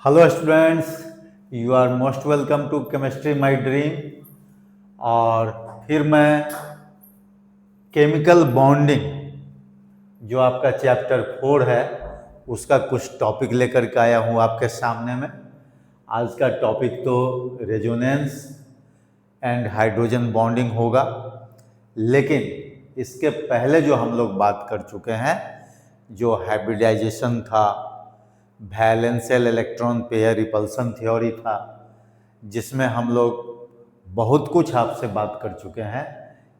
Hello students, you are most welcome to chemistry my dream. और फिर मैं chemical bonding जो आपका चैप्टर 4 है उसका कुछ टॉपिक लेकर के आया हूँ आपके सामने में। आज का टॉपिक तो रेजोनेंस एंड हाइड्रोजन बॉन्डिंग होगा, लेकिन इसके पहले जो हम लोग बात कर चुके हैं, जो हाइब्रिडाइजेशन था, वैलेंशियल इलेक्ट्रॉन पेयर रिपल्सन थ्योरी था, जिसमें हम लोग बहुत कुछ आपसे बात कर चुके हैं।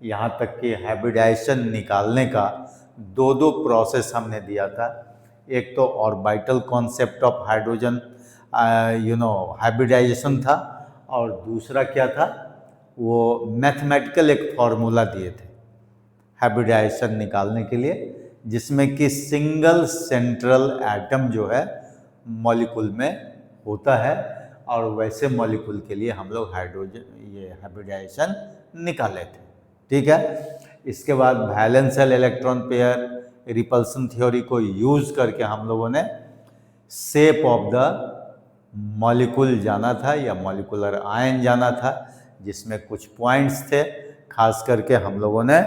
यहाँ तक कि हाइब्रिडाइजेशन निकालने का दो प्रोसेस हमने दिया था। एक तो orbital concept of hydrogen hybridisation था, और दूसरा क्या था, वो मैथमेटिकल एक फॉर्मूला दिए थे हाइब्रिडाइजेशन निकालने के लिए, जिसमें कि सिंगल सेंट्रल एटम जो है मॉलिक्यूल में होता है, और वैसे मॉलिक्यूल के लिए हम लोग हाइब्रिडाइजेशन निकाले थे। ठीक है। इसके बाद वैलेंशियल इलेक्ट्रॉन पेयर रिपल्सन थ्योरी को यूज करके हम लोगों ने शेप ऑफ द मॉलिक्यूल जाना था, या मॉलिक्यूलर आयन जाना था, जिसमें कुछ पॉइंट्स थे। खास करके हम लोगों ने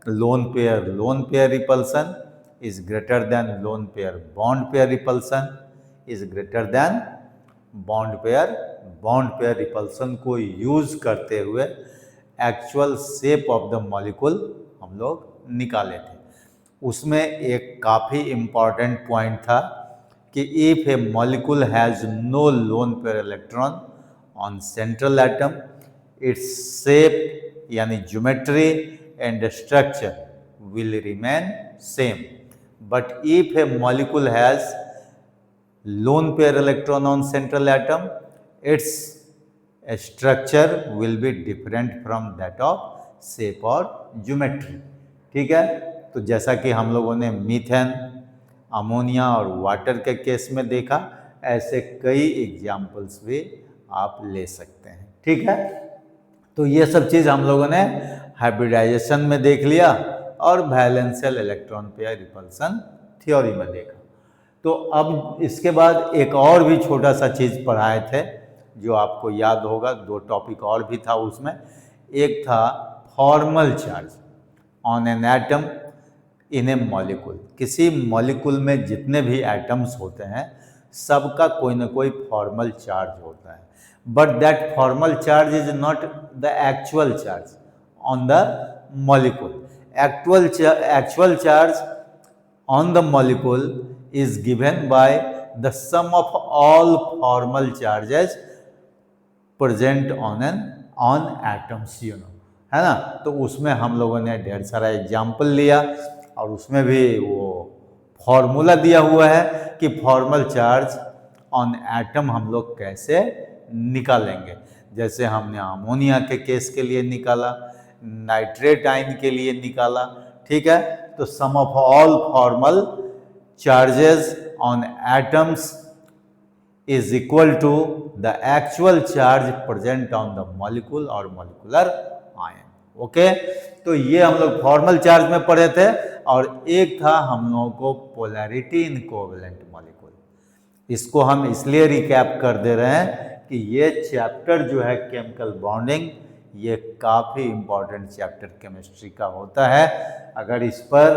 lone pair repulsion is greater than lone pair bond pair repulsion is greater than bond pair repulsion को यूज करते हुए actual shape of the molecule हम लोग निकाले थे। उसमें एक काफ़ी इम्पॉर्टेंट पॉइंट था कि if a molecule has no lone pair electron on central atom, its shape यानी geometry and structure will remain same, but if a molecule has lone pair electron on central atom, its structure will be different from that of shape और geometry। ठीक है। तो जैसा कि हम लोगों ने मीथेन, अमोनिया और वाटर के केस में देखा, ऐसे कई एग्जाम्पल्स भी आप ले सकते हैं। ठीक है। तो ये सब चीज़ हम लोगों ने हाइब्रिडाइजेशन में देख लिया और वैलेंशियल इलेक्ट्रॉन पेयर रिपल्सन थ्योरी में देखा। तो अब इसके बाद एक और भी छोटा सा चीज़ पढ़ाए थे, जो आपको याद होगा। दो टॉपिक और भी था उसमें। एक था formal charge on an atom in A molecule. किसी मॉलिक्यूल में जितने भी एटम्स होते हैं, सबका कोई ना कोई फॉर्मल चार्ज होता है, but that formal charge is not the actual charge on the molecule. Actual charge on the molecule is given by the sum of all formal charges present on atoms, है ना। तो उसमें हम लोगों ने ढेर सारा एग्जाम्पल लिया, और उसमें भी वो फॉर्मूला दिया हुआ है कि फॉर्मल चार्ज ऑन एटम हम लोग कैसे निकालेंगे। जैसे हमने अमोनिया के केस के लिए निकाला, नाइट्रेट आयन के लिए निकाला। ठीक है। तो sum of all formal charges on atoms is equal to the actual charge present on the molecule और मॉलिक्यूलर आयन। ओके। तो ये हम लोग फॉर्मल चार्ज में पढ़े थे। और एक था हम लोगों को पोलैरिटी इन कोवेलेंट मॉलिक्यूल। इसको हम इसलिए रिकैप कर दे रहे हैं कि ये चैप्टर जो है केमिकल बॉन्डिंग, ये काफ़ी इम्पॉर्टेंट चैप्टर केमिस्ट्री का होता है। अगर इस पर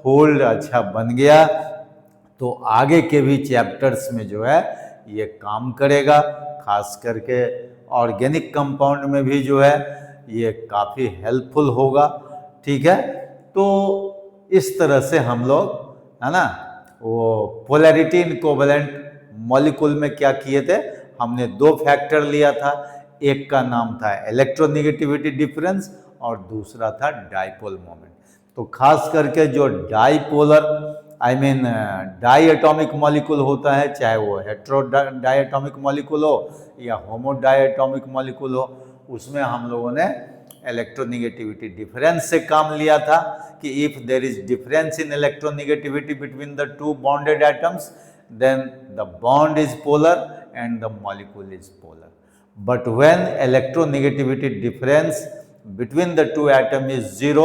होल्ड अच्छा बन गया तो आगे के भी चैप्टर्स में जो है ये काम करेगा। खास करके ऑर्गेनिक कंपाउंड में भी जो है ये काफ़ी हेल्पफुल होगा। ठीक है। तो इस तरह से हम लोग, है ना, वो पोलैरिटी इन कोवेलेंट मॉलिक्यूल में क्या किए थे, हमने दो फैक्टर लिया था। एक का नाम था इलेक्ट्रोनेगेटिविटी डिफरेंस और दूसरा था डाइपोल मोमेंट। तो खास करके जो डाइपोलर डाई एटॉमिक मॉलिक्यूल होता है, चाहे वो हेट्रो डायटोमिक मॉलिक्यूल हो या होमो डायटोमिक मॉलिक्यूल हो, उसमें हम लोगों ने इलेक्ट्रोनेगेटिविटी डिफरेंस से काम लिया था कि if there is difference in electronegativity between the two bonded atoms, then the bond is polar and the molecule is polar. But when electronegativity difference between the two atoms is zero,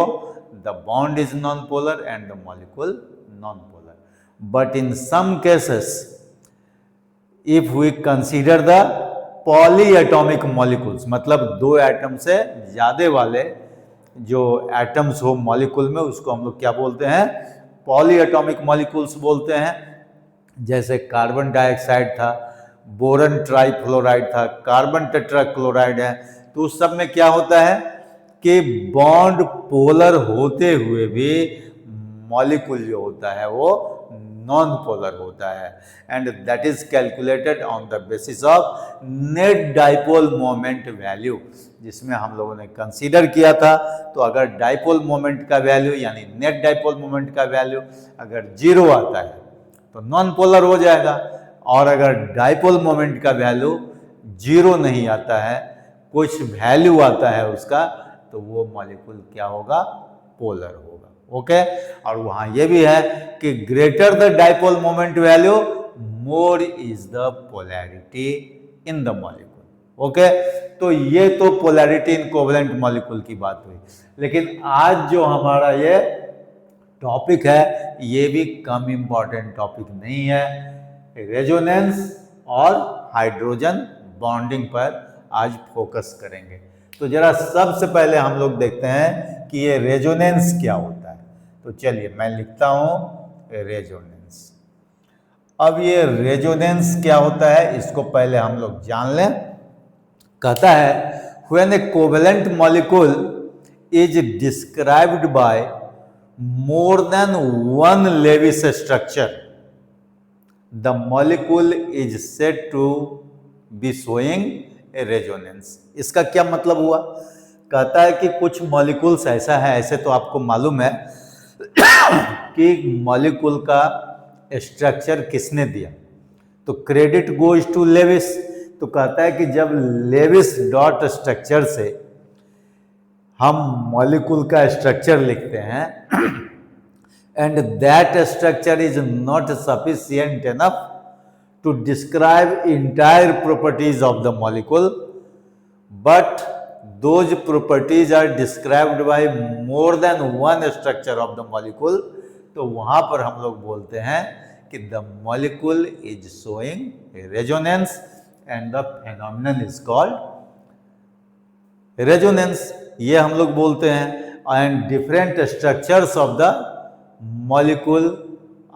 the bond is non-polar and the molecule non-polar. But in some cases, if we consider the polyatomic molecules, मतलब दो atom से ज्यादा वाले जो atoms हो molecule में, उसको हम लोग क्या बोलते हैं? पॉली एटॉमिक मॉलिक्यूल्स बोलते हैं। जैसे कार्बन डाइऑक्साइड था, बोरन ट्राइफ्लोराइड था, कार्बन टेट्राक्लोराइड है। तो उस सब में क्या होता है कि बॉन्ड पोलर होते हुए भी मॉलिक्यूल जो होता है वो नॉन पोलर होता है, and that is calculated on the basis of net dipole moment value, जिसमें हम लोगों ने कंसीडर किया था। तो अगर डाइपोल मोमेंट का वैल्यू यानी नेट डाइपोल मोमेंट का वैल्यू अगर 0 आता है तो नॉन पोलर हो जाएगा, और अगर डाइपोल मोमेंट का वैल्यू 0 नहीं आता है, कुछ वैल्यू आता है उसका, तो वो मॉलिक्यूल क्या होगा? पोलर होगा। ओके, और वहां ये भी है कि greater the dipole moment value more is the polarity in the molecule. Okay, तो ये तो पोलैरिटी इन कोवेलेंट मॉलिक्यूल की बात हुई। लेकिन आज जो हमारा ये टॉपिक है ये भी कम इंपॉर्टेंट टॉपिक नहीं है। रेजोनेंस और हाइड्रोजन बॉन्डिंग पर आज फोकस करेंगे। तो जरा सबसे पहले हम लोग देखते हैं कि ये रेजोनेंस क्या होता है। तो चलिए मैं लिखता हूं रेजोनेंस। अब ये रेजोनेंस क्या होता है इसको पहले हम लोग जान लें। कहता है when A covalent molecule is described bye more than one Lewis structure, the molecule is said to be showing a resonance। इसका क्या मतलब हुआ? कहता है कि कुछ मॉलिक्यूल्स ऐसा है, ऐसे तो आपको मालूम है कि मॉलिक्यूल का स्ट्रक्चर किसने दिया, तो क्रेडिट गोज टू लेविस। तो कहता है कि जब लेविस डॉट स्ट्रक्चर से हम मॉलिक्यूल का स्ट्रक्चर लिखते हैं and that structure is not sufficient enough to describe entire properties of the molecule, but those properties are described by more than one structure of the molecule, तो वहां पर हम लोग बोलते हैं कि the molecule is showing resonance and the phenomenon is called resonance. ये हम लोग बोलते हैं। And different structures of the molecule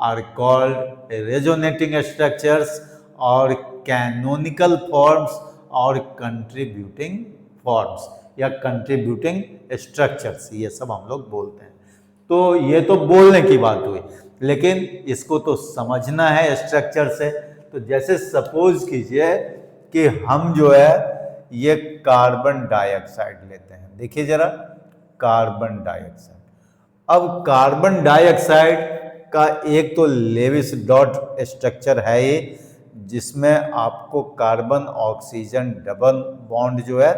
are called resonating structures और कैनोनिकल फॉर्म्स और कंट्रीब्यूटिंग फॉर्म्स या कंट्रीब्यूटिंग स्ट्रक्चर्स, ये सब हम लोग बोलते हैं। तो ये तो बोलने की बात हुई, लेकिन इसको तो समझना है स्ट्रक्चर से। तो जैसे सपोज कीजिए कि हम जो है ये कार्बन डाइऑक्साइड लेते हैं। देखिए जरा, कार्बन डाइऑक्साइड। अब कार्बन डाइऑक्साइड का एक तो लेविस डॉट स्ट्रक्चर है ये, जिसमें आपको कार्बन ऑक्सीजन डबल बॉन्ड जो है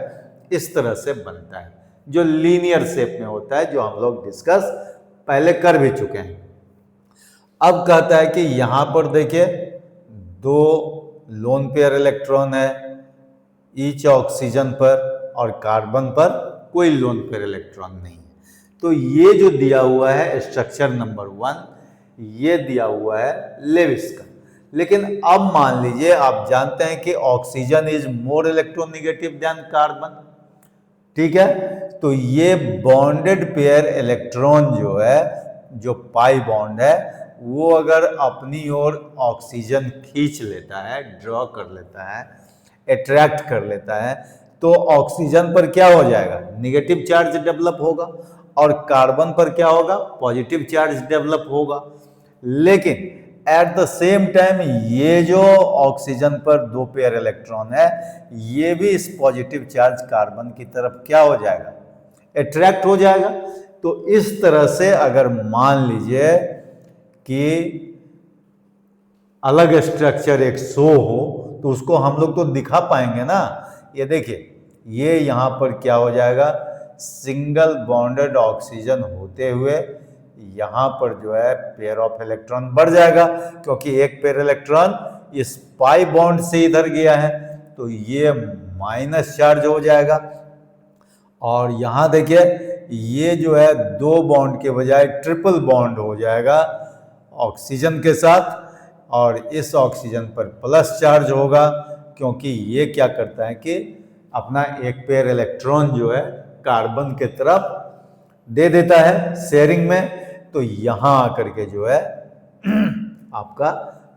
इस तरह से बनता है, जो लीनियर शेप में होता है, जो हम लोग डिस्कस पहले कर भी चुके हैं। अब कहता है कि यहां पर देखिए 2 लोन पेयर इलेक्ट्रॉन है, ईच ऑक्सीजन पर, और कार्बन पर कोई लोन पेयर इलेक्ट्रॉन नहीं है। तो ये जो दिया हुआ है स्ट्रक्चर नंबर 1, ये दिया हुआ है लेविस का। लेकिन अब मान लीजिए आप जानते हैं कि oxygen is more electronegative than carbon, ठीक है। तो ये बॉन्डेड पेयर इलेक्ट्रॉन जो है, जो पाई बॉन्ड है, वो अगर अपनी ओर ऑक्सीजन खींच लेता है, ड्रॉ कर लेता है, अट्रैक्ट कर लेता है, तो ऑक्सीजन पर क्या हो जाएगा? नेगेटिव चार्ज डेवलप होगा, और कार्बन पर क्या होगा? पॉजिटिव चार्ज डेवलप होगा। लेकिन एट द सेम टाइम ये जो ऑक्सीजन पर 2 पेयर इलेक्ट्रॉन है, ये भी इस पॉजिटिव चार्ज कार्बन की तरफ क्या हो जाएगा? अट्रैक्ट हो जाएगा। तो इस तरह से अगर मान लीजिए कि अलग स्ट्रक्चर एक शो हो, तो उसको हम लोग तो दिखा पाएंगे ना। ये देखिए, ये यहां पर क्या हो जाएगा? सिंगल बॉन्डेड ऑक्सीजन होते हुए यहां पर जो है पेयर ऑफ इलेक्ट्रॉन बढ़ जाएगा, क्योंकि एक पेयर इलेक्ट्रॉन इस पाई बॉन्ड से इधर गया है, तो ये माइनस चार्ज हो जाएगा। और यहां देखिए, ये जो है 2 बॉन्ड के बजाय ट्रिपल बॉन्ड हो जाएगा ऑक्सीजन के साथ, और इस ऑक्सीजन पर प्लस चार्ज होगा, क्योंकि ये क्या करता है कि अपना एक पेयर इलेक्ट्रॉन जो है कार्बन के तरफ दे देता है शेयरिंग में, तो यहाँ आकर के जो है आपका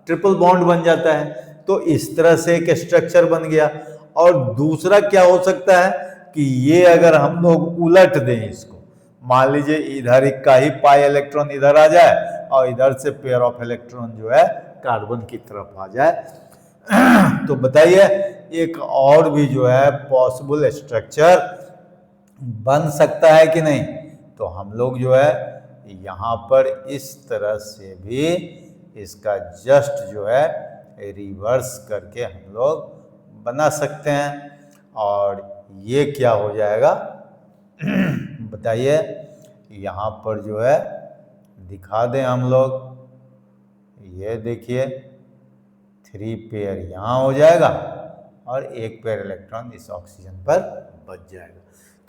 ट्रिपल बॉन्ड बन जाता है। तो इस तरह से एक स्ट्रक्चर बन गया। और दूसरा क्या हो सकता है कि ये अगर हम लोग उलट दें इसको, मान लीजिए इधर का ही पाई इलेक्ट्रॉन इधर आ जाए और इधर से पेयर ऑफ इलेक्ट्रॉन जो है कार्बन की तरफ आ जाए तो बताइए एक और भी जो है पॉसिबल स्ट्रक्चर बन सकता है कि नहीं। तो हम लोग जो है यहाँ पर इस तरह से भी इसका जस्ट जो है रिवर्स करके हम लोग बना सकते हैं। और ये क्या हो जाएगा बताइए, यहाँ पर जो है दिखा दें हम लोग, ये देखिए 3 पेयर यहाँ हो जाएगा और एक पेयर इलेक्ट्रॉन इस ऑक्सीजन पर बच जाएगा।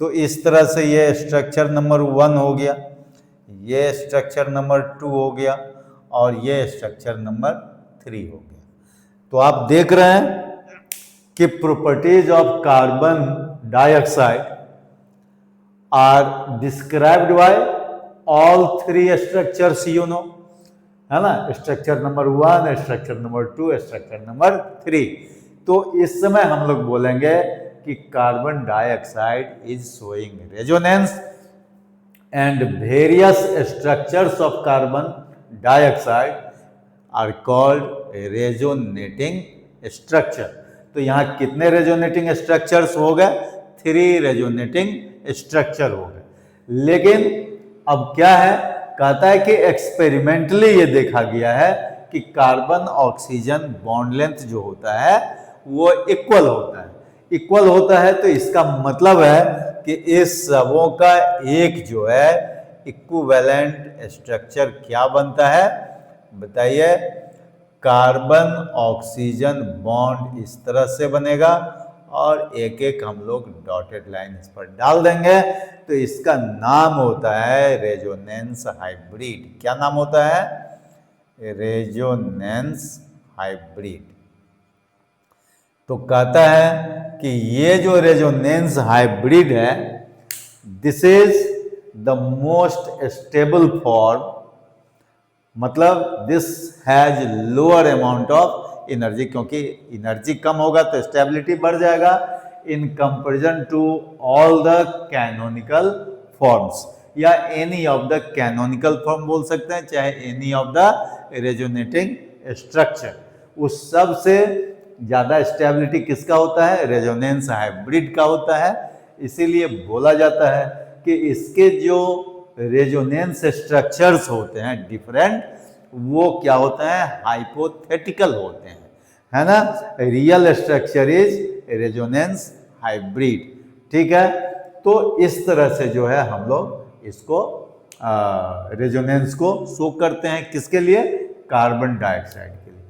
तो इस तरह से ये स्ट्रक्चर नंबर 1 हो गया, ये स्ट्रक्चर नंबर 2 हो गया और ये स्ट्रक्चर नंबर 3 हो गया। तो आप देख रहे हैं कि properties of carbon dioxide are described by all 3 structures, you know, है ना, structure number 1, structure number 2, structure number 3। तो इस समय हम लोग बोलेंगे कि carbon dioxide is showing resonance and various structures of carbon dioxide are called resonating structure. तो यहाँ कितने रेजोनेटिंग स्ट्रक्चर्स हो गए? 3 रेजोनेटिंग स्ट्रक्चर हो गए। लेकिन अब क्या है, कहता है कि एक्सपेरिमेंटली ये देखा गया है कि कार्बन ऑक्सीजन बॉन्ड लेंथ जो होता है वो इक्वल होता है। इक्वल होता है तो इसका मतलब है कि इस सबों का एक जो है इक्विवेलेंट स्ट्रक्चर क्या बनता है बताइए। कार्बन ऑक्सीजन बॉन्ड इस तरह से बनेगा और एक एक हम लोग डॉटेड लाइन इस पर डाल देंगे, तो इसका नाम होता है रेजोनेंस हाइब्रिड। क्या नाम होता है? Resonance hybrid. तो कहता है कि ये जो रेजोनेंस हाइब्रिड है, this is the most stable form, मतलब this has lower amount of energy, क्योंकि एनर्जी कम होगा तो स्टेबिलिटी बढ़ जाएगा in comparison to all the canonical forms, या any of the canonical form बोल सकते हैं, चाहे any of the resonating structure. उस सब से ज्यादा स्टेबिलिटी किसका होता है? रेजोनेंस हाइब्रिड का होता है। इसीलिए बोला जाता है कि इसके जो रेजोनेंस स्ट्रक्चर्स होते हैं डिफरेंट, वो क्या होते हैं? हाइपोथेटिकल होते हैं, है ना। Real structure is resonance hybrid. ठीक है, तो इस तरह से जो है हम लोग इसको रेजोनेंस को शो करते हैं। किसके लिए? कार्बन डाइऑक्साइड के लिए।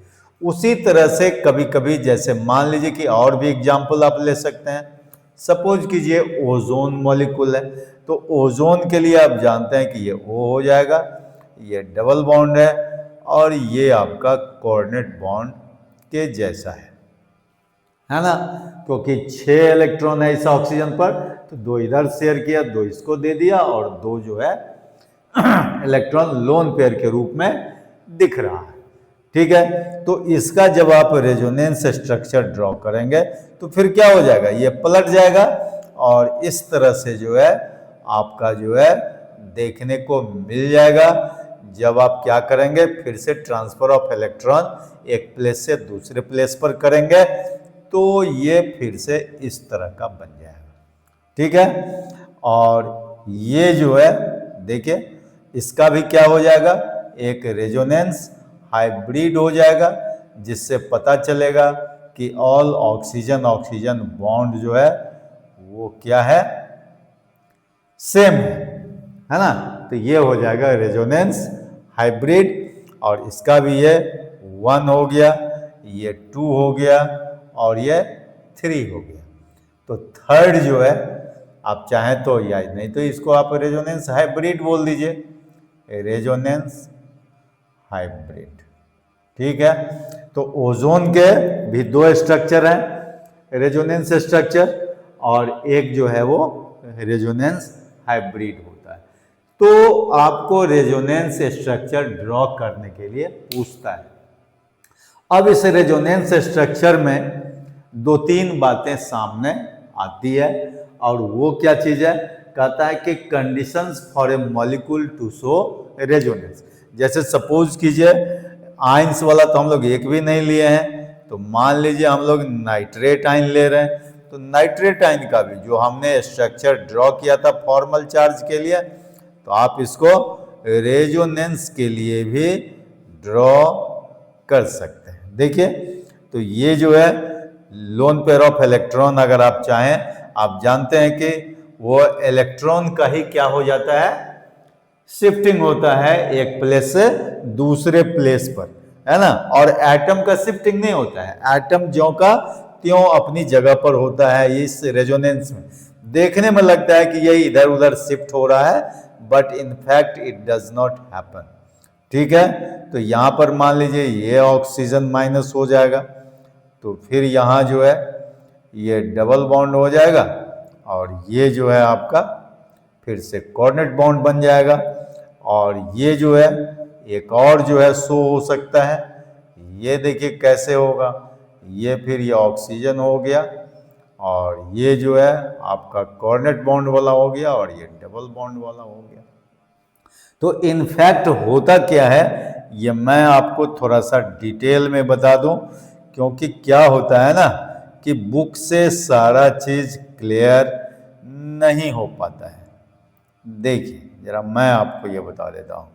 उसी तरह से कभी कभी जैसे मान लीजिए कि और भी एग्जाम्पल आप ले सकते हैं। सपोज कीजिए ओजोन मॉलिक्यूल है, तो ओजोन के लिए आप जानते हैं कि ये O हो जाएगा, ये डबल बॉन्ड है और ये आपका कोऑर्डिनेट बॉन्ड के जैसा है ना, क्योंकि 6 इलेक्ट्रॉन है इस ऑक्सीजन पर, तो 2 इधर शेयर किया, 2 इसको दे दिया और 2 जो है इलेक्ट्रॉन लोन पेयर के रूप में दिख रहा है। ठीक है, तो इसका जब आप रेजोनेंस स्ट्रक्चर ड्रॉ करेंगे तो फिर क्या हो जाएगा? ये पलट जाएगा और इस तरह से जो है आपका जो है देखने को मिल जाएगा। जब आप क्या करेंगे, फिर से ट्रांसफर ऑफ इलेक्ट्रॉन एक प्लेस से दूसरे प्लेस पर करेंगे, तो ये फिर से इस तरह का बन जाएगा। ठीक है, और ये जो है देखिए इसका भी क्या हो जाएगा? एक रेजोनेंस हाइब्रिड हो जाएगा, जिससे पता चलेगा कि ऑल ऑक्सीजन ऑक्सीजन बॉन्ड जो है वो क्या है? सेम है ना। तो ये हो जाएगा रेजोनेंस हाइब्रिड। और इसका भी ये 1 हो गया, ये 2 हो गया और ये 3 हो गया। तो थर्ड जो है आप चाहें तो, या नहीं तो इसको आप रेजोनेंस हाइब्रिड बोल दीजिए, रेजोनेंस हाइब्रिड। ठीक है। तो ओजोन के भी दो स्ट्रक्चर हैं, रेजोनेंस स्ट्रक्चर, और एक जो है वो रेजोनेंस हाइब्रिड होता है। तो आपको रेजोनेंस स्ट्रक्चर ड्रॉ करने के लिए पूछता है। अब इस रेजोनेंस स्ट्रक्चर में दो तीन बातें सामने आती है, और वो क्या चीज है, कहता है कि conditions for a molecule to show resonance. जैसे सपोज कीजिए, आयंस वाला तो हम लोग एक भी नहीं लिए हैं, तो मान लीजिए हम लोग नाइट्रेट आयन ले रहे हैं, तो नाइट्रेट आयन का भी जो हमने स्ट्रक्चर ड्रॉ किया था फॉर्मल चार्ज के लिए, तो आप इसको रेजोनेंस के लिए भी ड्रॉ कर सकते हैं। देखिए, तो ये जो है लोन पेयर ऑफ इलेक्ट्रॉन, अगर आप चाहें, आप जानते हैं कि वो इलेक्ट्रॉन का ही क्या हो जाता है, शिफ्टिंग होता है एक प्लेस से दूसरे प्लेस पर, है ना। और एटम का शिफ्टिंग नहीं होता है, एटम ज्यों का त्यों अपनी जगह पर होता है। इस रेजोनेंस में देखने में लगता है कि ये इधर उधर शिफ्ट हो रहा है, but in fact it does not happen. ठीक है। तो यहां पर मान लीजिए ये ऑक्सीजन माइनस हो जाएगा, तो फिर यहां जो है ये डबल बॉन्ड हो जाएगा, और ये जो है आपका फिर से कोऑर्डिनेट बॉन्ड बन जाएगा, और ये जो है एक और जो है शो हो सकता है। ये देखिए कैसे होगा, ये फिर ये ऑक्सीजन हो गया, और ये जो है आपका कोऑर्डिनेट बॉन्ड वाला हो गया, और ये डबल बॉन्ड वाला हो गया। तो इनफैक्ट होता क्या है, ये मैं आपको थोड़ा सा डिटेल में बता दूं, क्योंकि क्या होता है ना कि बुक से सारा चीज क्लियर नहीं हो पाता है। देखिए जरा मैं आपको ये बता देता हूँ,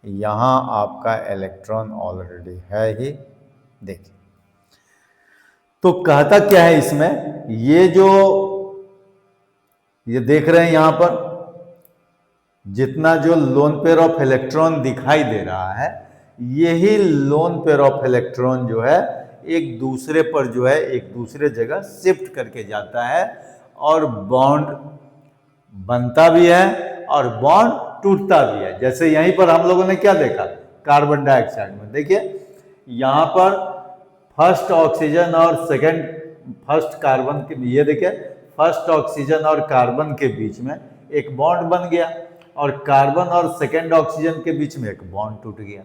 यहाँ आपका इलेक्ट्रॉन ऑलरेडी है ही। देखिए, तो कहता क्या है इसमें, ये देख रहे हैं यहाँ पर जितना जो लोन पेयर ऑफ इलेक्ट्रॉन दिखाई दे रहा है, यही लोन पेयर ऑफ इलेक्ट्रॉन जो है एक दूसरे पर जो है एक दूसरे जगह शिफ्ट करके जाता है, और बॉन्ड बनता भी है और बॉन्ड टूटता भी है। जैसे यहीं पर हम लोगों ने क्या देखा, कार्बन डाइऑक्साइड में देखिए, यहां पर फर्स्ट ऑक्सीजन और सेकंड फर्स्ट कार्बन के, ये देखिए फर्स्ट ऑक्सीजन और कार्बन के बीच में एक बॉन्ड बन गया, और कार्बन और सेकंड ऑक्सीजन के बीच में एक बॉन्ड टूट गया,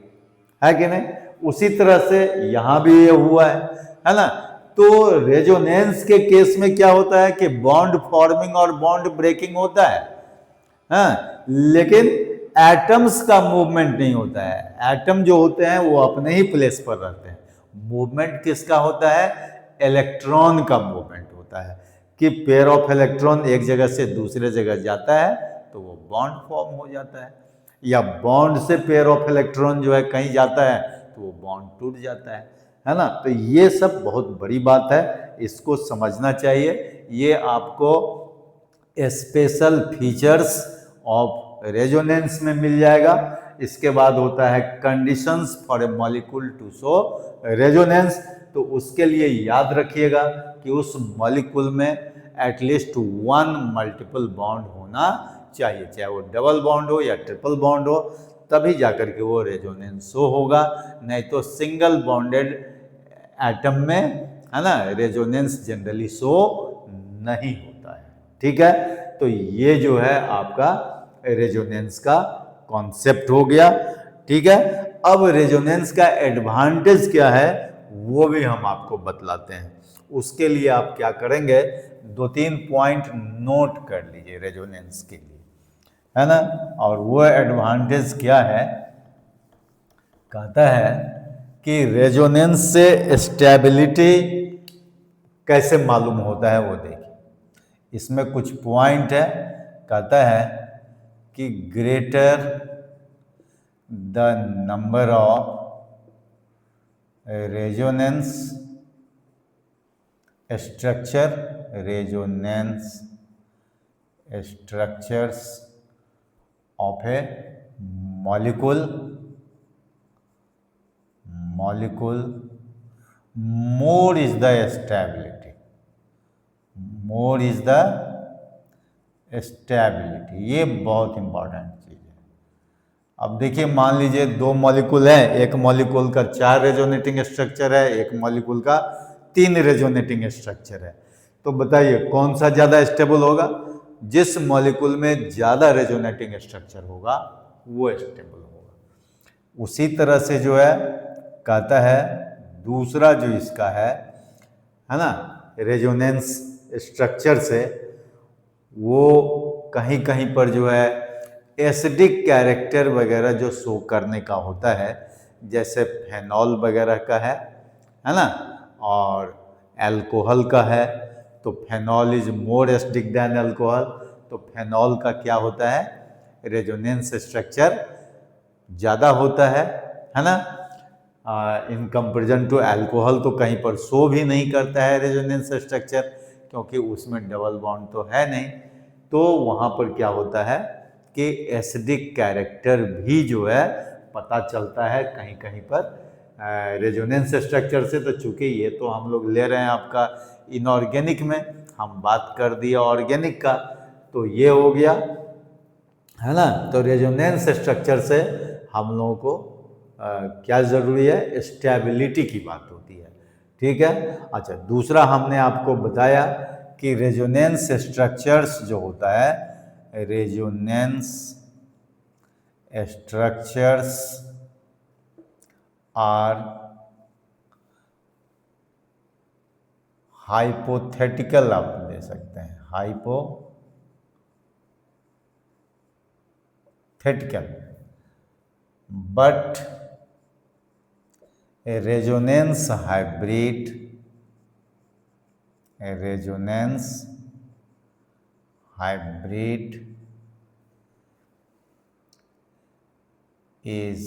है कि नहीं। उसी तरह से यहां भी ये हुआ है ना। तो रेजोनेंस के केस में क्या होता है कि बॉन्ड फॉर्मिंग और बॉन्ड ब्रेकिंग होता है, हाँ, लेकिन एटम्स का मूवमेंट नहीं होता है। एटम जो होते हैं वो अपने ही प्लेस पर रहते हैं। मूवमेंट किसका होता है, इलेक्ट्रॉन का मूवमेंट होता है, कि पेयर ऑफ इलेक्ट्रॉन एक जगह से दूसरे जगह जाता है तो वो बॉन्ड फॉर्म हो जाता है, या बॉन्ड से पेयर ऑफ इलेक्ट्रॉन जो है कहीं जाता है तो वो बॉन्ड टूट जाता है ना। तो ये सब बहुत बड़ी बात है, इसको समझना चाहिए। ये आपको स्पेशल फीचर्स ऑफ रेजोनेंस में मिल जाएगा। इसके बाद होता है conditions for a molecule to show resonance. तो उसके लिए याद रखिएगा कि उस मॉलिक्यूल में एटलीस्ट वन मल्टीपल बॉन्ड होना चाहिए, चाहे वो डबल बॉन्ड हो या ट्रिपल बॉन्ड हो, तभी जाकर के वो रेजोनेंस शो होगा। नहीं तो सिंगल बॉन्डेड एटम में, है ना, रेजोनेंस जनरली शो नहीं होता है। ठीक है। तो ये जो है आपका रेजोनेंस का कॉन्सेप्ट हो गया। ठीक है। अब रेजोनेंस का एडवांटेज क्या है वो भी हम आपको बतलाते हैं। उसके लिए आप क्या करेंगे, दो तीन पॉइंट नोट कर लीजिए रेजोनेंस के लिए, है ना। और वो एडवांटेज क्या है, कहता है कि रेजोनेंस से स्टेबिलिटी कैसे मालूम होता है वो देखिए। इसमें कुछ पॉइंट है, कहता है कि greater the number of resonance structures of A molecule more is the stability, ये बहुत इंपॉर्टेंट चीज है। अब देखिए, मान लीजिए दो मॉलिक्यूल है, एक मॉलिक्यूल का 4 रेजोनेटिंग स्ट्रक्चर है, एक मॉलिक्यूल का 3 रेजोनेटिंग स्ट्रक्चर है। तो बताइए कौन सा ज़्यादा स्टेबल होगा? जिस मॉलिक्यूल में ज़्यादा रेजोनेटिंग स्ट्रक्चर होगा वो स्टेबल होगा। उसी तरह से जो है कहता है दूसरा जो इसका है ना, रेजोनेंस स्ट्रक्चर से वो कहीं कहीं पर जो है एसिडिक कैरेक्टर वगैरह जो शो करने का होता है, जैसे फेनॉल वगैरह का है ना, और अल्कोहल का है, तो phenol is more acidic then alcohol. तो फेनॉल का क्या होता है? रेजोनेंस स्ट्रक्चर ज़्यादा होता है ना, इन कंपेरिजन टू अल्कोहल। तो कहीं पर शो भी नहीं करता है रेजोनेंस स्ट्रक्चर, क्योंकि उसमें डबल बॉन्ड तो है नहीं। तो वहाँ पर क्या होता है कि एसिडिक कैरेक्टर भी जो है पता चलता है कहीं कहीं पर रेजोनेंस स्ट्रक्चर से। तो चूंकि ये तो हम लोग ले रहे हैं आपका इनऑर्गेनिक में, हम बात कर दिया ऑर्गेनिक का, तो ये हो गया है ना। तो रेजोनेंस स्ट्रक्चर से हम लोगों को क्या ज़रूरी है? स्टेबिलिटी की बात होती है, ठीक है। अच्छा, दूसरा हमने आपको बताया कि रेजोनेंस स्ट्रक्चर्स जो होता है, रेजोनेंस स्ट्रक्चर्स आर हाइपोथेटिकल, आप ले सकते हैं hypothetical, but a resonance hybrid is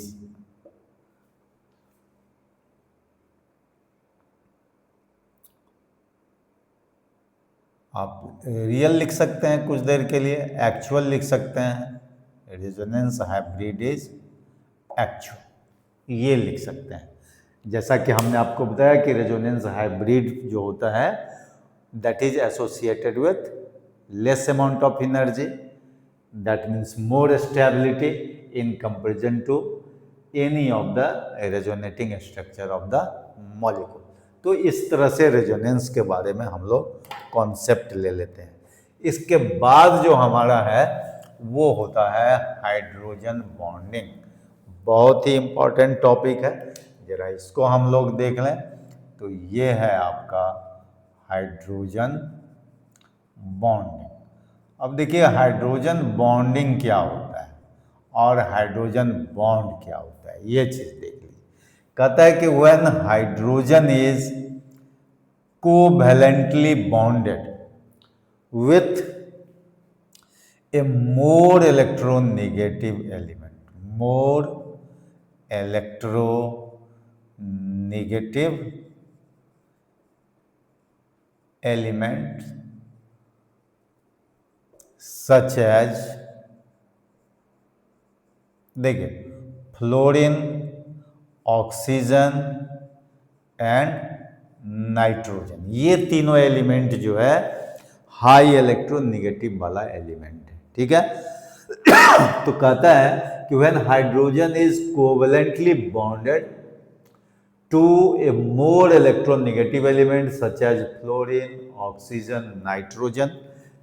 आप रियल लिख सकते हैं कुछ देर के लिए, एक्चुअल लिख सकते हैं। रेजोनेंस हाइब्रिड इज एक्चुअल, ये लिख सकते हैं। जैसा कि हमने आपको बताया कि रेजोनेंस हाइब्रिड जो होता है that is associated with less amount of energy, that means more stability in comparison to any of the resonating structure of the molecule. तो इस तरह से रेजोनेंस के बारे में हम लोग कॉन्सेप्ट ले लेते हैं। इसके बाद जो हमारा है वो होता है हाइड्रोजन बॉन्डिंग। बहुत ही इंपॉर्टेंट टॉपिक है, जरा इसको हम लोग देख लें। तो ये है आपका हाइड्रोजन बॉन्डिंग। अब देखिए हाइड्रोजन बॉन्डिंग क्या होता है और हाइड्रोजन बॉन्ड क्या होता है, ये चीज देख लीजिए। कहता है कि when hydrogen is covalently bonded with a more electronegative element, more electronegative element such as, देखिए, फ्लोरीन, ऑक्सीजन एंड नाइट्रोजन, ये तीनों एलिमेंट जो है हाई इलेक्ट्रोनेगेटिव वाला एलिमेंट है, ठीक है। तो कहता है कि when hydrogen is covalently bonded to a more electronegative element such as fluorine, oxygen, nitrogen.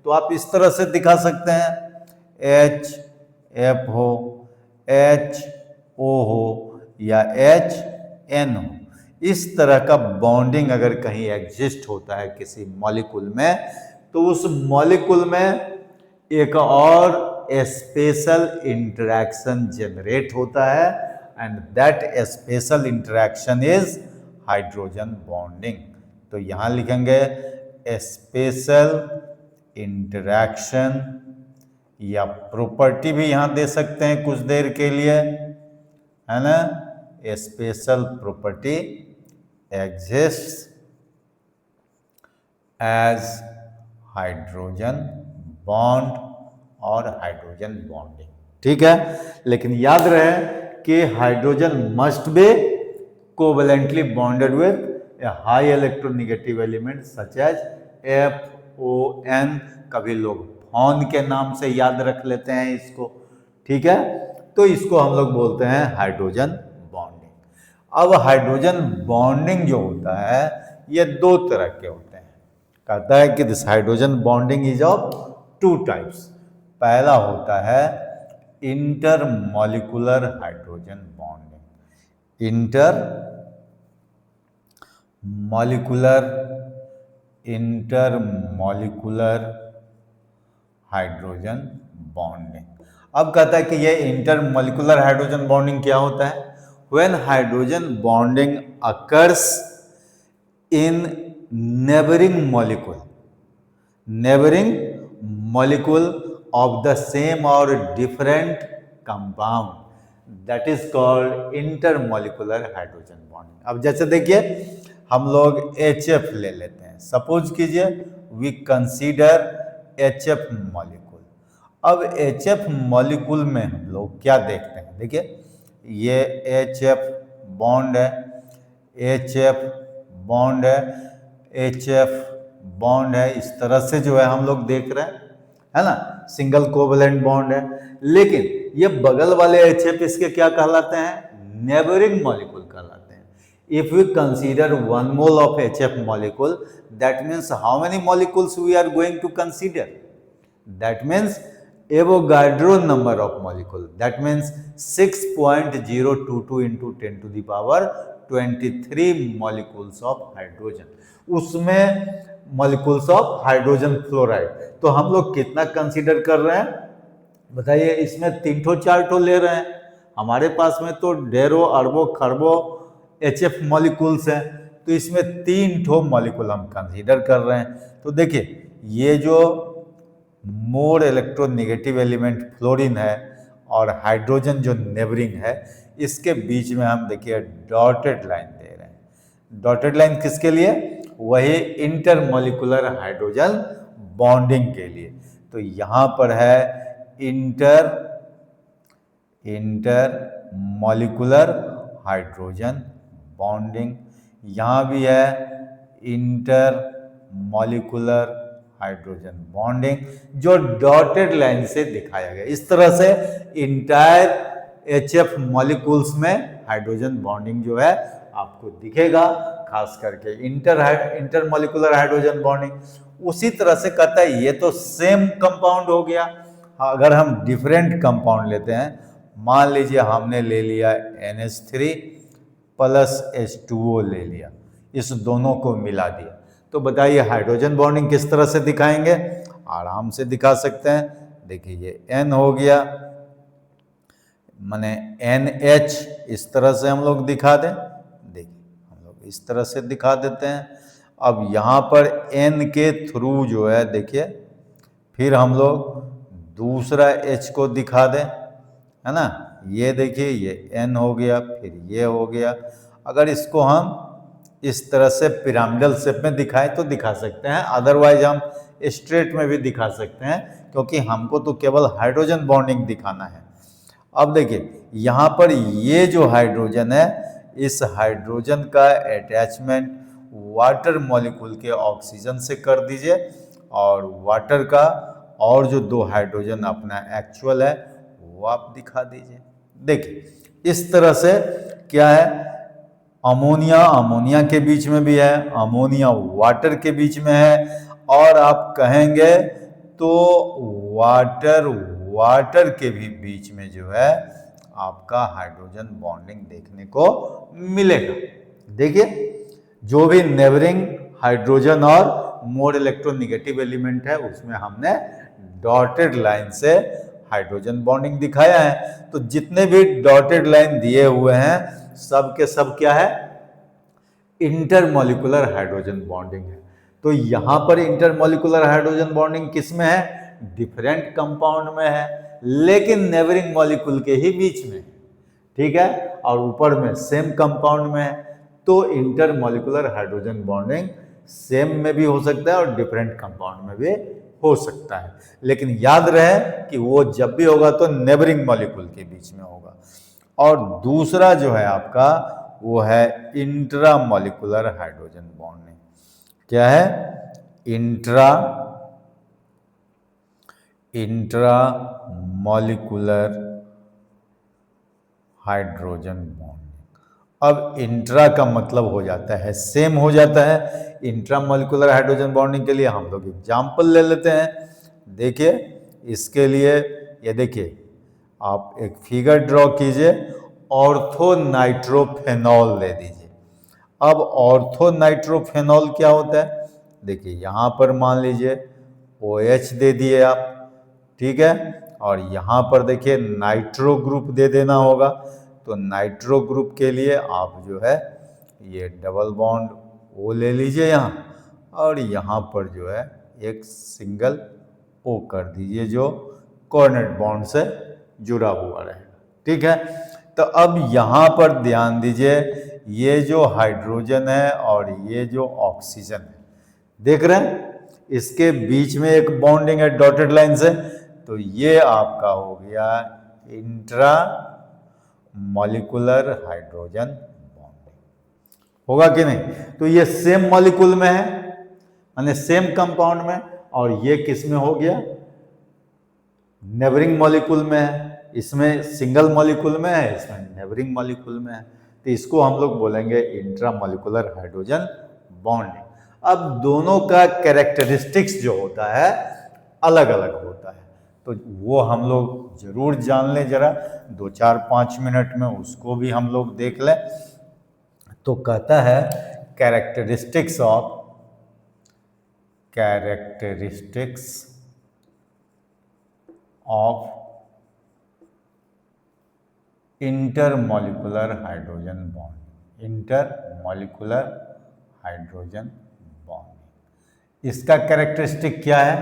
तो आप इस तरह से दिखा सकते हैं, HF हो, HO हो या HN हो। इस तरह का बॉन्डिंग अगर कहीं एग्जिस्ट होता है किसी मॉलिक्यूल में, तो उस मॉलिक्यूल में एक और स्पेशल इंटरेक्शन जनरेट होता है and that special interaction is hydrogen bonding. तो यहां लिखेंगे स्पेशल इंटरेक्शन, या प्रॉपर्टी भी यहां दे सकते हैं कुछ देर के लिए, है ना। Special property exists as hydrogen bond और हाइड्रोजन बॉन्डिंग, ठीक है। लेकिन याद रहे कि hydrogen must be covalently bonded with a high electronegative element such as FON। कभी लोग फॉन के नाम से याद रख लेते हैं इसको, ठीक है। तो इसको हम लोग बोलते हैं हाइड्रोजन बॉन्डिंग। अब हाइड्रोजन बॉन्डिंग जो होता है ये दो तरह के होते हैं। कहता है कि this hydrogen bonding is of two types. पहला होता है intermolecular hydrogen bonding. Intermolecular hydrogen bonding. अब कहता है कि ये इंटरमॉलिक्यूलर हाइड्रोजन बॉन्डिंग क्या होता है? When hydrogen bonding occurs in neighbouring molecule of the same और different compound, that is called intermolecular hydrogen bonding. अब जैसे देखिए हम लोग HF ले लेते हैं, सपोज कीजिए वी कंसीडर HF मॉलिक्यूल। अब HF मॉलिक्यूल में हम लोग क्या देखते हैं, देखिए ये HF बॉन्ड है, HF बॉन्ड है, HF बॉन्ड है, इस तरह से जो है हम लोग देख रहे हैं, है ना, सिंगल कोवलेंट बॉन्ड है। लेकिन ये बगल वाले HF इसके क्या कहलाते हैं? नेबरिंग मॉलिक्यूल कहलाते हैं। If we consider 1 mole of HF molecule, that means how many molecules we are going to consider? That means Avogadro number of molecule, that means 6.022 into 10 to the power 23 molecules of hydrogen, उसमें molecules of hydrogen fluoride। तो हम लोग कितना consider कर रहे हैं बताइए? इसमें 3 ठो 4 ठो ले रहे हैं, हमारे पास में तो ढेरों अरबों खरबों HF मॉलिक्यूल्स हैं, तो इसमें 3 ठो मॉलिक्यूल हम कंसीडर कर रहे हैं। तो देखिए ये जो मोर इलेक्ट्रोनेगेटिव एलिमेंट फ्लोरीन है और हाइड्रोजन जो नेबरिंग है, इसके बीच में हम देखिए डॉटेड लाइन दे रहे हैं। डॉटेड लाइन किसके लिए? वही इंटरमॉलिक्यूलर हाइड्रोजन बॉन्डिंग के लिए। तो यहाँ पर है इंटरमॉलिक्यूलर हाइड्रोजन बॉन्डिंग, यहाँ भी है इंटरमॉलिक्यूलर हाइड्रोजन बॉन्डिंग, जो डॉटेड लाइन से दिखाया गया। इस तरह से इंटायर HF मॉलिक्यूल्स में हाइड्रोजन बॉन्डिंग जो है आपको दिखेगा, खास करके इंटरमॉलिक्यूलर हाइड्रोजन बॉन्डिंग। उसी तरह से कहता है ये तो सेम कंपाउंड हो गया। अगर हम डिफरेंट कंपाउंड लेते हैं, मान लीजिए हमने ले लिया NH3 प्लस H2O ले लिया, इस दोनों को मिला दिया, तो बताइए हाइड्रोजन बॉन्डिंग किस तरह से दिखाएंगे? आराम से दिखा सकते हैं। देखिए ये N हो गया, माने NH, इस तरह से हम लोग दिखा दें। देखिए हम लोग इस तरह से दिखा देते हैं। अब यहाँ पर N के थ्रू जो है देखिए फिर हम लोग दूसरा H को दिखा दें, है ना। ये देखिए ये N हो गया, फिर ये हो गया। अगर इसको हम इस तरह से पिरामिडल शेप में दिखाएं तो दिखा सकते हैं, अदरवाइज हम स्ट्रेट में भी दिखा सकते हैं, क्योंकि हमको तो केवल हाइड्रोजन बॉन्डिंग दिखाना है। अब देखिए यहाँ पर ये जो हाइड्रोजन है, इस हाइड्रोजन का अटैचमेंट वाटर मॉलिक्यूल के ऑक्सीजन से कर दीजिए, और वाटर का और जो 2 हाइड्रोजन अपना एक्चुअल है वो आप दिखा दीजिए। देखिए इस तरह से क्या है, अमोनिया के बीच में भी है, अमोनिया वाटर के बीच में है, और आप कहेंगे तो वाटर के भी बीच में जो है आपका हाइड्रोजन बॉन्डिंग देखने को मिलेगा। देखिए जो भी नेबरिंग हाइड्रोजन और मोर इलेक्ट्रोनेगेटिव एलिमेंट है, उसमें हमने डॉटेड लाइन से हाइड्रोजन बॉन्डिंग दिखाया है। तो जितने भी डॉटेड लाइन दिए हुए हैं सब के सब क्या है? इंटरमॉलिक्यूलर हाइड्रोजन बॉन्डिंग है। तो यहां पर इंटरमॉलिक्यूलर हाइड्रोजन बॉन्डिंग किस में है? डिफरेंट कंपाउंड में है, लेकिन नेबरिंग मॉलिक्यूल के ही बीच में, ठीक है, और ऊपर में सेम कंपाउंड में है। तो इंटरमॉलिक्यूलर हाइड्रोजन बॉन्डिंग सेम में भी हो सकता है और डिफरेंट कंपाउंड में भी हो सकता है, लेकिन याद रहे कि वो जब भी होगा तो नेबरिंग मॉलिक्यूल के बीच में होगा। और दूसरा जो है आपका वो है इंट्रामॉलिक्यूलर हाइड्रोजन बॉन्डिंग। क्या है? Intramolecular hydrogen bond. अब इंट्रा का मतलब हो जाता है सेम हो जाता है। इंट्रा मॉलिक्यूलर हाइड्रोजन बॉन्डिंग के लिए हम लोग एग्जाम्पल ले लेते हैं। देखिए इसके लिए ये देखिए आप एक फिगर ड्रॉ कीजिए, ऑर्थो नाइट्रोफेनॉल ले दीजिए। अब ऑर्थो नाइट्रोफेनॉल क्या होता है, देखिए यहाँ पर मान लीजिए OH दे दिए आप, ठीक है, और यहाँ पर देखिए नाइट्रो ग्रुप दे देना होगा। तो नाइट्रो ग्रुप के लिए आप जो है ये डबल बॉन्ड O ले लीजिए यहाँ, और यहाँ पर जो है एक सिंगल O कर दीजिए जो कोऑर्डिनेट बॉन्ड से जुड़ा हुआ रहेगा, ठीक है। तो अब यहाँ पर ध्यान दीजिए, ये जो हाइड्रोजन है और ये जो ऑक्सीजन है, देख रहे हैं इसके बीच में एक बॉन्डिंग है डॉटेड लाइन से। तो ये आपका हो गया इंट्रा मॉलिक्यूलर हाइड्रोजन बॉन्डिंग, होगा कि नहीं। तो ये सेम मॉलिक्यूल में है, माने सेम कंपाउंड में, और ये किस में हो गया, नेबरिंग मॉलिक्यूल में है। इसमें सिंगल मॉलिक्यूल में है, इसमें नेबरिंग मॉलिक्यूल में है। तो इसको हम लोग बोलेंगे इंट्रा मॉलिक्यूलर हाइड्रोजन बॉन्डिंग। अब दोनों का कैरेक्टरिस्टिक्स जो होता है अलग अलग होता है, तो वो हम लोग जरूर जान लें, जरा 2-4-5 मिनट में उसको भी हम लोग देख लें। तो कहता है characteristics of intermolecular hydrogen bond, intermolecular hydrogen bond. इसका कैरेक्टरिस्टिक क्या है,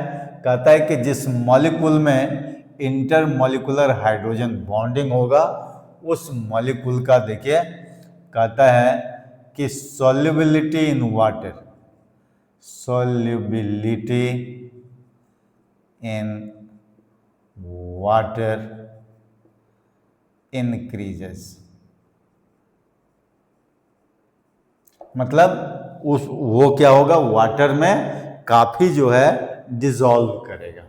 कहता है कि जिस मॉलिक्यूल में इंटरमॉलिक्यूलर हाइड्रोजन बॉन्डिंग होगा उस मॉलिक्यूल का देखिए कहता है कि solubility in water, solubility in water increases, मतलब वो क्या होगा, वाटर में काफी जो है डिसॉल्व करेगा,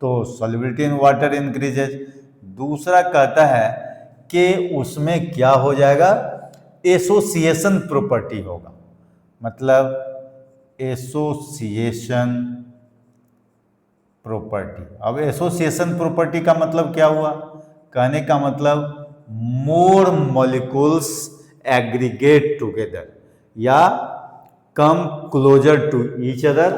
तो solubility इन वाटर इंक्रीजेज। दूसरा कहता है कि उसमें क्या हो जाएगा, एसोसिएशन प्रॉपर्टी होगा, मतलब एसोसिएशन प्रॉपर्टी। अब एसोसिएशन प्रॉपर्टी का मतलब क्या हुआ, कहने का मतलब मोर मॉलिक्यूल्स एग्रीगेट टुगेदर या come closer to each other,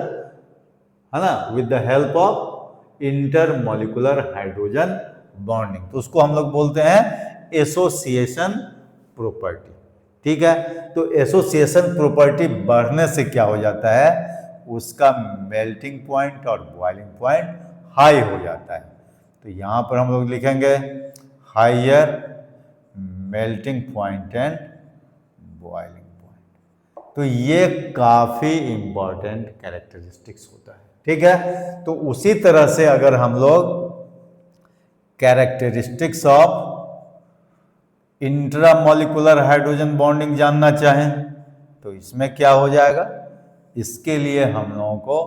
है ना, with the help of intermolecular hydrogen bonding. तो उसको हम लोग बोलते हैं एसोसिएशन प्रॉपर्टी, ठीक है। तो एसोसिएशन प्रॉपर्टी बढ़ने से क्या हो जाता है, उसका मेल्टिंग पॉइंट और बॉइलिंग पॉइंट हाई हो जाता है। तो यहाँ पर हम लोग लिखेंगे higher melting point and boiling point. तो ये काफी इंपॉर्टेंट कैरेक्टरिस्टिक्स होता है, ठीक है। तो उसी तरह से अगर हम लोग characteristics of intramolecular hydrogen bonding जानना चाहें तो इसमें क्या हो जाएगा, इसके लिए हम लोगों को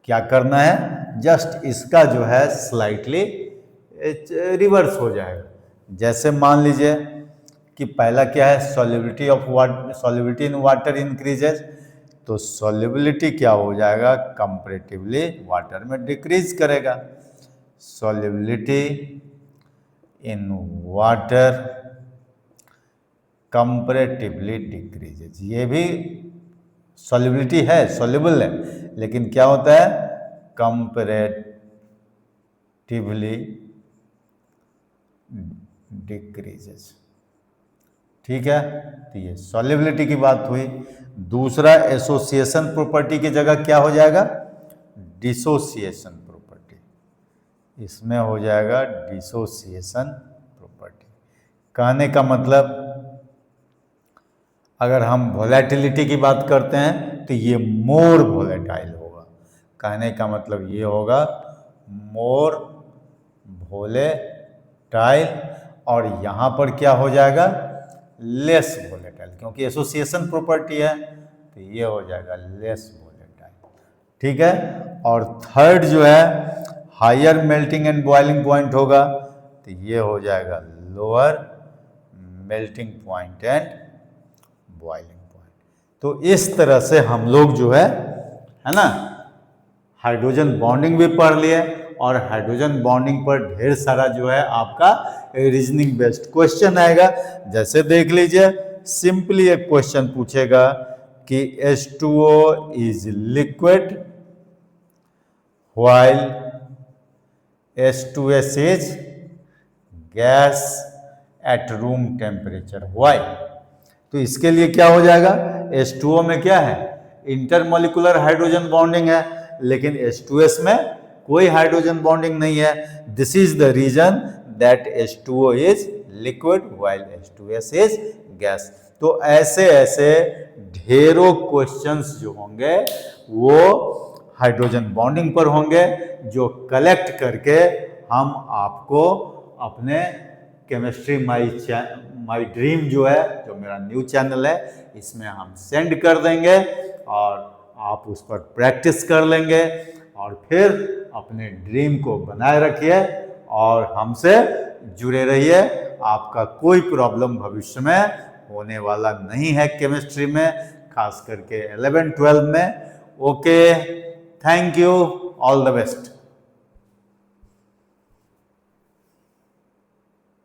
क्या करना है, जस्ट इसका जो है स्लाइटली रिवर्स हो जाएगा। जैसे मान लीजिए कि पहला क्या है, solubility of water, solubility in water increases, तो सॉल्युबिलिटी क्या हो जाएगा, कंपैरेटिवली वाटर में डिक्रीज करेगा। Solubility in water comparatively decreases, ये भी सॉल्युबिलिटी है, सॉल्युबल है, लेकिन क्या होता है, कंपैरेटिवली डिक्रीजेज, ठीक है। तो ये सॉल्युबिलिटी की बात हुई। दूसरा एसोसिएशन प्रॉपर्टी की जगह क्या हो जाएगा, डिसोसिएशन प्रॉपर्टी, इसमें हो जाएगा डिसोसिएशन प्रॉपर्टी। कहने का मतलब अगर हम वोलेटिलिटी की बात करते हैं तो ये मोर वोलेटाइल होगा, कहने का मतलब ये होगा मोर वोलेटाइल, और यहाँ पर क्या हो जाएगा, लेस वोलेटाइल, क्योंकि एसोसिएशन प्रॉपर्टी है तो ये हो जाएगा लेस वोलेटाइल, ठीक है। और थर्ड जो है higher melting and boiling point होगा, तो ये हो जाएगा lower melting point and boiling point. तो इस तरह से हम लोग जो है ना, हाइड्रोजन बॉन्डिंग भी पढ़ लिए, और हाइड्रोजन बॉन्डिंग पर ढेर सारा जो है आपका रीजनिंग बेस्ड क्वेश्चन आएगा। जैसे देख लीजिए, सिंपली एक क्वेश्चन पूछेगा कि H2O is liquid while H2S is gas at room temperature, why? तो इसके लिए क्या हो जाएगा, H2O में क्या है, इंटरमोलिकुलर हाइड्रोजन बॉन्डिंग है, लेकिन H2S में कोई हाइड्रोजन बॉन्डिंग नहीं है। This is the reason that H2O is liquid while H2S is gas. तो ऐसे ऐसे ढेरों क्वेश्चंस जो होंगे वो हाइड्रोजन बॉन्डिंग पर होंगे, जो कलेक्ट करके हम आपको अपने केमिस्ट्री माई ड्रीम जो है, जो मेरा न्यू चैनल है, इसमें हम सेंड कर देंगे और आप उस पर प्रैक्टिस कर लेंगे, और फिर अपने ड्रीम को बनाए रखिए और हमसे जुड़े रहिए। आपका कोई प्रॉब्लम भविष्य में होने वाला नहीं है केमिस्ट्री में, खास करके 11-12 में। Okay, thank you, all the best.